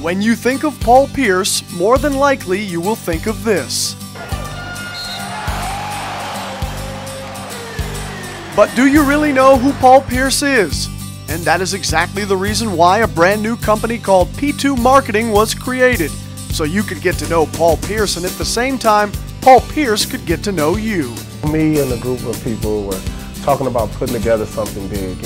When you think of Paul Pierce, more than likely you will think of this. But do you really know who Paul Pierce is? And that is exactly the reason why a brand new company called P2 Marketing was created. So you could get to know Paul Pierce, and at the same time, Paul Pierce could get to know you. Me and a group of people were talking about putting together something big,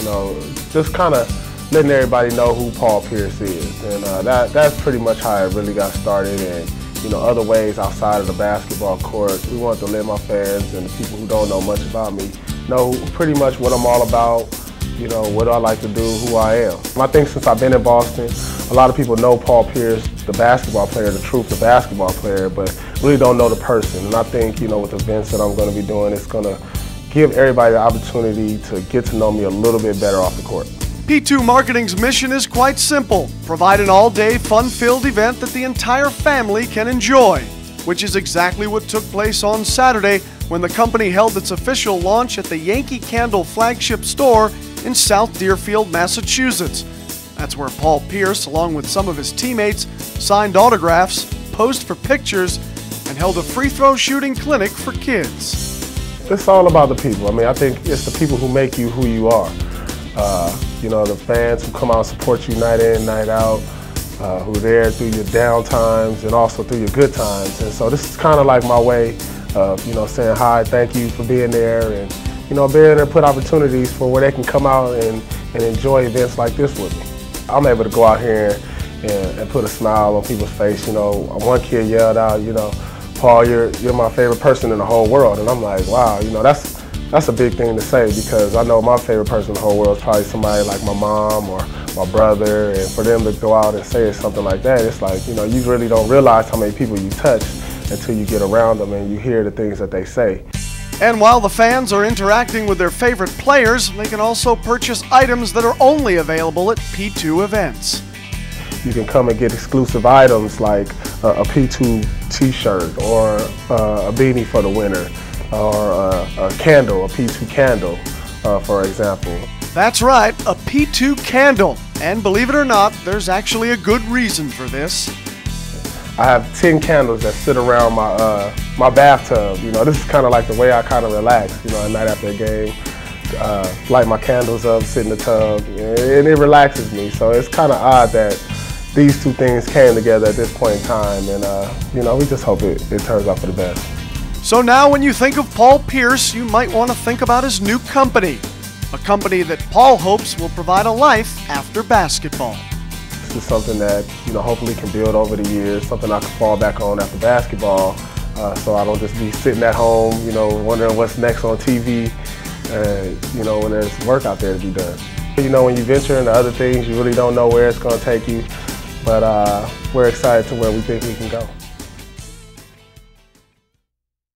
just kind of letting everybody know who Paul Pierce is. And that's pretty much how it really got started. And, other ways outside of the basketball court, we wanted to let my fans and the people who don't know much about me know pretty much what I'm all about, what I like to do, who I am. I think since I've been in Boston, a lot of people know Paul Pierce, the basketball player, the basketball player, but really don't know the person. And I think, with the events that I'm going to be doing, it's going to give everybody the opportunity to get to know me a little bit better off the court. P2 Marketing's mission is quite simple: provide an all-day fun-filled event that the entire family can enjoy, which is exactly what took place on Saturday when the company held its official launch at the Yankee Candle flagship store in South Deerfield, Massachusetts. That's where Paul Pierce, along with some of his teammates, signed autographs, posed for pictures, and held a free throw shooting clinic for kids. It's all about the people. I think it's the people who make you who you are. The fans who come out and support you night in, night out, who are there through your down times and also through your good times. And so this is kind of like my way of, saying hi, thank you for being there, and, being able to put opportunities for where they can come out and enjoy events like this with me. I'm able to go out here and put a smile on people's face. One kid yelled out, Paul, you're my favorite person in the whole world. And I'm like, wow, that's a big thing to say, because I know my favorite person in the whole world is probably somebody like my mom or my brother, and for them to go out and say something like that, it's like, you really don't realize how many people you touch until you get around them and you hear the things that they say. And while the fans are interacting with their favorite players, they can also purchase items that are only available at P2 events. You can come and get exclusive items like a P2 t-shirt or a beanie for the winner, or a candle, a P2 candle, for example. That's right, a P2 candle. And believe it or not, there's actually a good reason for this. I have 10 candles that sit around my bathtub. This is kind of like the way I kind of relax, at night after a game. Light my candles up, sit in the tub, and it relaxes me. So it's kind of odd that these two things came together at this point in time, and we just hope it turns out for the best. So now when you think of Paul Pierce, you might want to think about his new company. A company that Paul hopes will provide a life after basketball. This is something that, hopefully can build over the years, something I can fall back on after basketball, so I don't just be sitting at home, wondering what's next on TV, when there's work out there to be done. When you venture into other things, you really don't know where it's going to take you, but we're excited to where we think we can go.